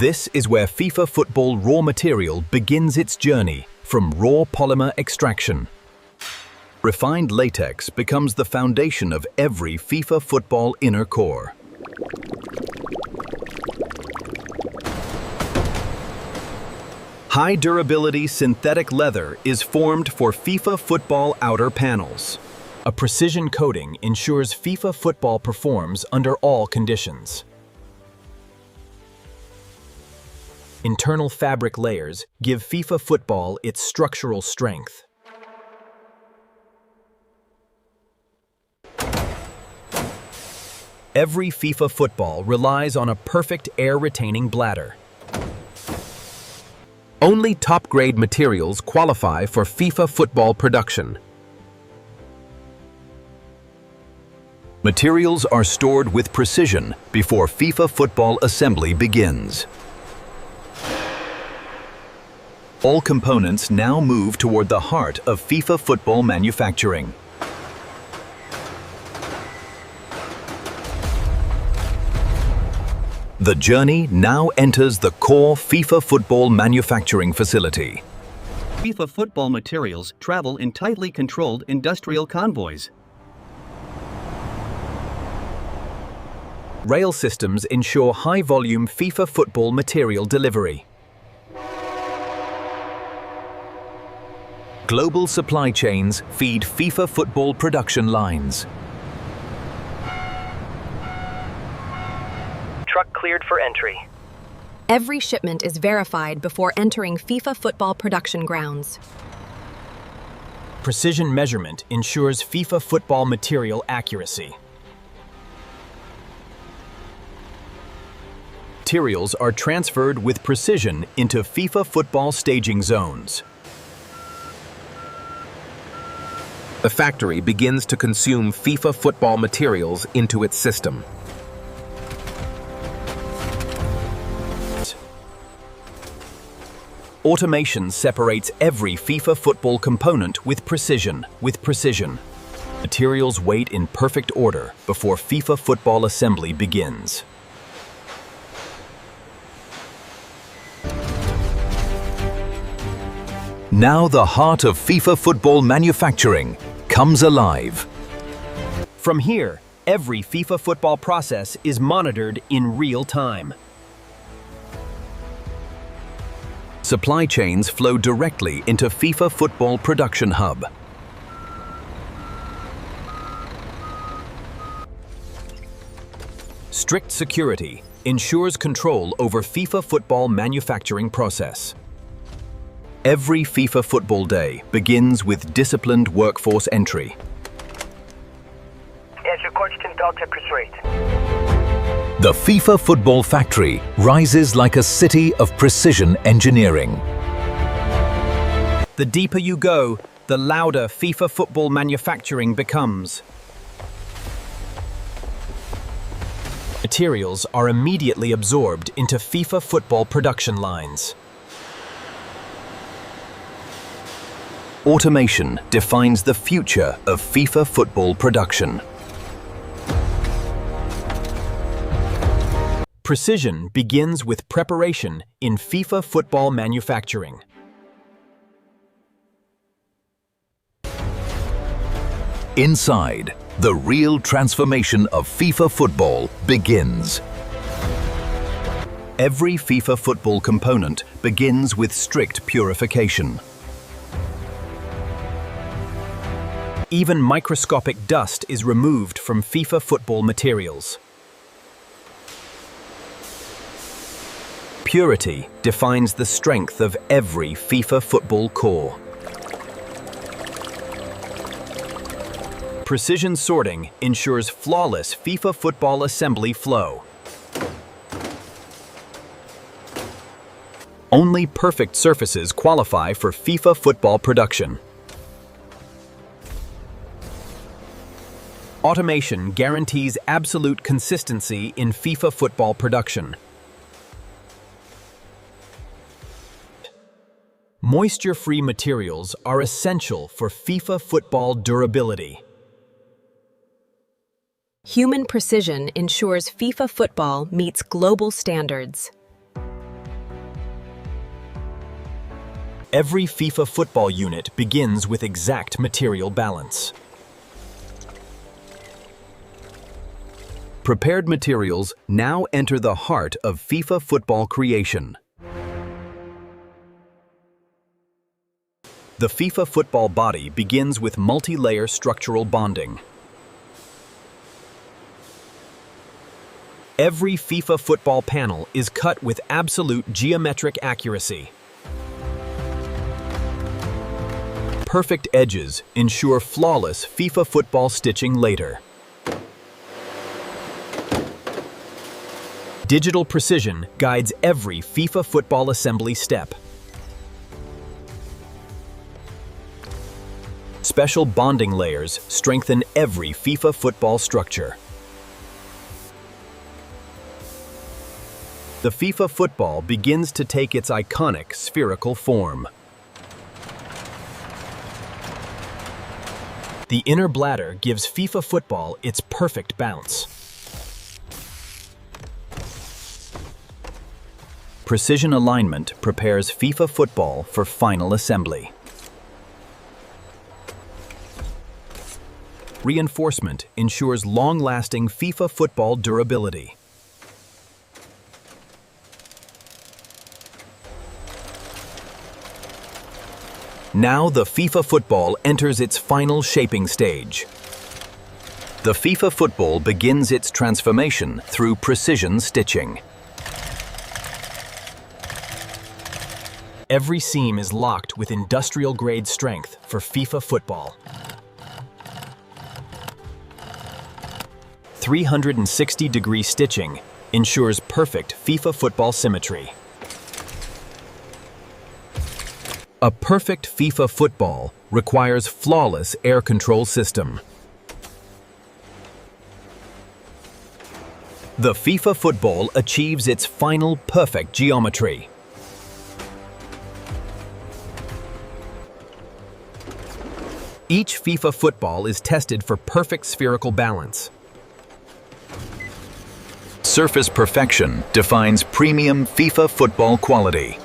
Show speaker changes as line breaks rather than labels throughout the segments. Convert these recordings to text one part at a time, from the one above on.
This is where FIFA football raw material begins its journey from raw polymer extraction. Refined latex becomes the foundation of every FIFA football inner core. High-durability synthetic leather is formed for FIFA football outer panels. A precision coating ensures FIFA football performs under all conditions. Internal fabric layers give FIFA football its structural strength. Every FIFA football relies on a perfect air-retaining bladder. Only top-grade materials qualify for FIFA football production. Materials are stored with precision before FIFA football assembly begins. All components now move toward the heart of FIFA football manufacturing. The journey now enters the core FIFA football manufacturing facility.
FIFA football materials travel in tightly controlled industrial convoys.
Rail systems ensure high-volume FIFA football material delivery. Global supply chains feed FIFA football production lines.
Truck cleared for entry.
Every shipment is verified before entering FIFA football production grounds.
Precision measurement ensures FIFA football material accuracy. Materials are transferred with precision into FIFA football staging zones. The factory begins to consume FIFA football materials into its system. Automation separates every FIFA football component with precision. Materials wait in perfect order before FIFA football assembly begins. Now the heart of FIFA football manufacturing comes alive. From here, every FIFA football process is monitored in real time. Supply chains flow directly into FIFA football production hub. Strict security ensures control over FIFA football manufacturing process. Every FIFA football day begins with disciplined workforce entry. The FIFA football factory rises like a city of precision engineering. The deeper you go, the louder FIFA football manufacturing becomes. Materials are immediately absorbed into FIFA football production lines. Automation defines the future of FIFA football production. Precision begins with preparation in FIFA football manufacturing. Inside, the real transformation of FIFA football begins. Every FIFA football component begins with strict purification. Even microscopic dust is removed from FIFA football materials. Purity defines the strength of every FIFA football core. Precision sorting ensures flawless FIFA football assembly flow. Only perfect surfaces qualify for FIFA football production. Automation guarantees absolute consistency in FIFA football production. Moisture-free materials are essential for FIFA football durability.
Human precision ensures FIFA football meets global standards.
Every FIFA football unit begins with exact material balance. Prepared materials now enter the heart of FIFA football creation. The FIFA football body begins with multi-layer structural bonding. Every FIFA football panel is cut with absolute geometric accuracy. Perfect edges ensure flawless FIFA football stitching later. Digital precision guides every FIFA football assembly step. Special bonding layers strengthen every FIFA football structure. The FIFA football begins to take its iconic spherical form. The inner bladder gives FIFA football its perfect bounce. Precision alignment prepares FIFA football for final assembly. Reinforcement ensures long-lasting FIFA football durability. Now the FIFA football enters its final shaping stage. The FIFA football begins its transformation through precision stitching. Every seam is locked with industrial-grade strength for FIFA football. 360-degree stitching ensures perfect FIFA football symmetry. A perfect FIFA football requires flawless air control system. The FIFA football achieves its final perfect geometry. Each FIFA football is tested for perfect spherical balance. Surface perfection defines premium FIFA football quality.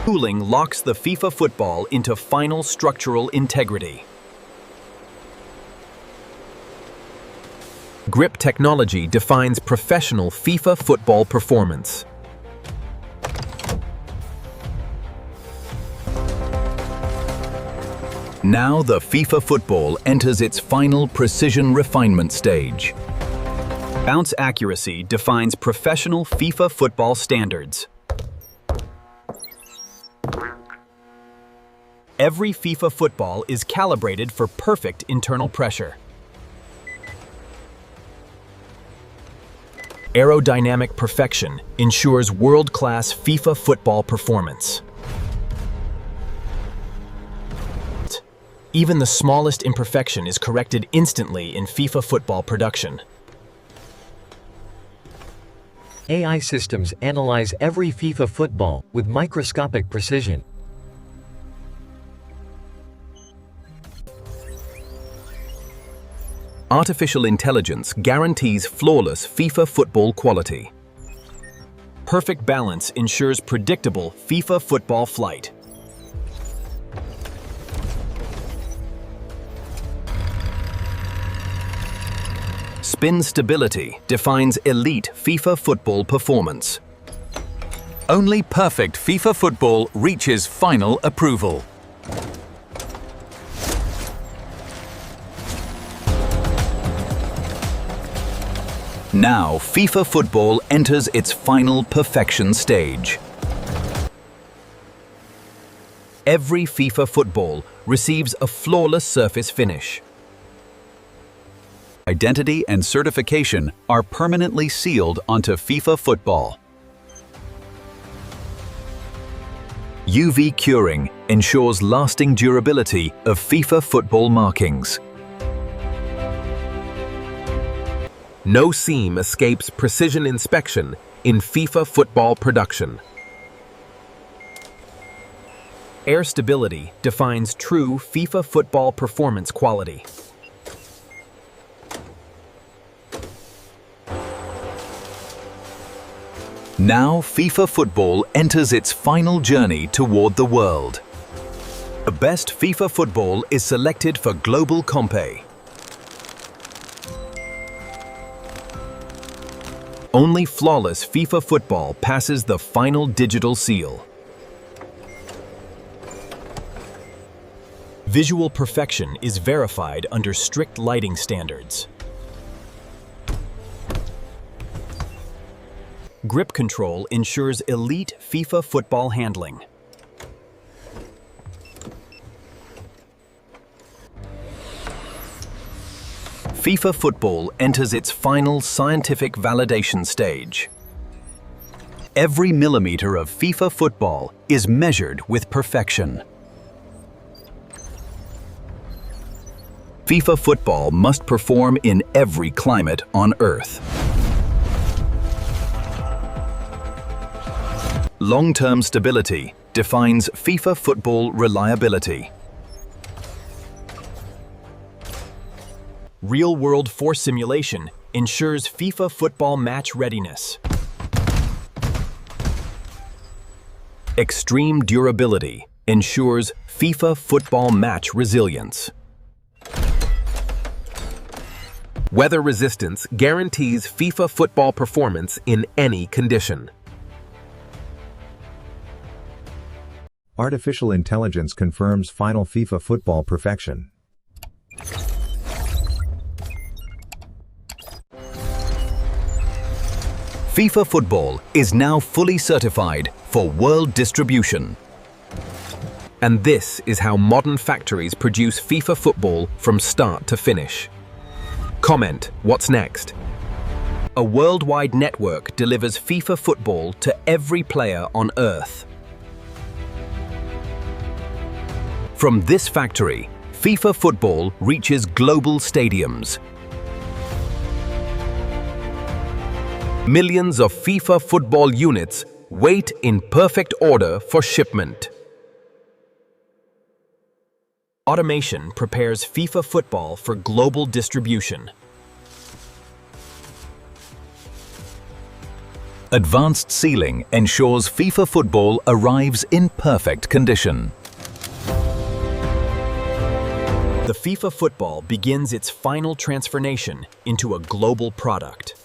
Cooling locks the FIFA football into final structural integrity. Grip technology defines professional FIFA football performance. Now the FIFA football enters its final precision refinement stage. Bounce accuracy defines professional FIFA football standards. Every FIFA football is calibrated for perfect internal pressure. Aerodynamic perfection ensures world-class FIFA football performance. Even the smallest imperfection is corrected instantly in FIFA football production.
AI systems analyze every FIFA football with microscopic precision.
Artificial intelligence guarantees flawless FIFA football quality. Perfect balance ensures predictable FIFA football flight. Spin stability defines elite FIFA football performance. Only perfect FIFA football reaches final approval. Now FIFA football enters its final perfection stage. Every FIFA football receives a flawless surface finish. Identity and certification are permanently sealed onto FIFA football. UV curing ensures lasting durability of FIFA football markings. No seam escapes precision inspection in FIFA football production. Air stability defines true FIFA football performance quality. Now FIFA football enters its final journey toward the world. The best FIFA football is selected for global compé. Only flawless FIFA football passes the final digital seal. Visual perfection is verified under strict lighting standards. Grip control ensures elite FIFA football handling. FIFA football enters its final scientific validation stage. Every millimeter of FIFA football is measured with perfection. FIFA football must perform in every climate on Earth. Long-term stability defines FIFA football reliability. Real-world force simulation ensures FIFA football match readiness. Extreme durability ensures FIFA football match resilience.
Weather resistance guarantees FIFA football performance in any condition.
Artificial intelligence confirms final FIFA football perfection.
FIFA football is now fully certified for world distribution.
And this is how modern factories produce FIFA football from start to finish. Comment, what's next?
A worldwide network delivers FIFA football to every player on Earth. From this factory, FIFA football reaches global stadiums. Millions of FIFA football units wait in perfect order for shipment. Automation prepares FIFA football for global distribution. Advanced sealing ensures FIFA football arrives in perfect condition. The FIFA football begins its final transformation into a global product.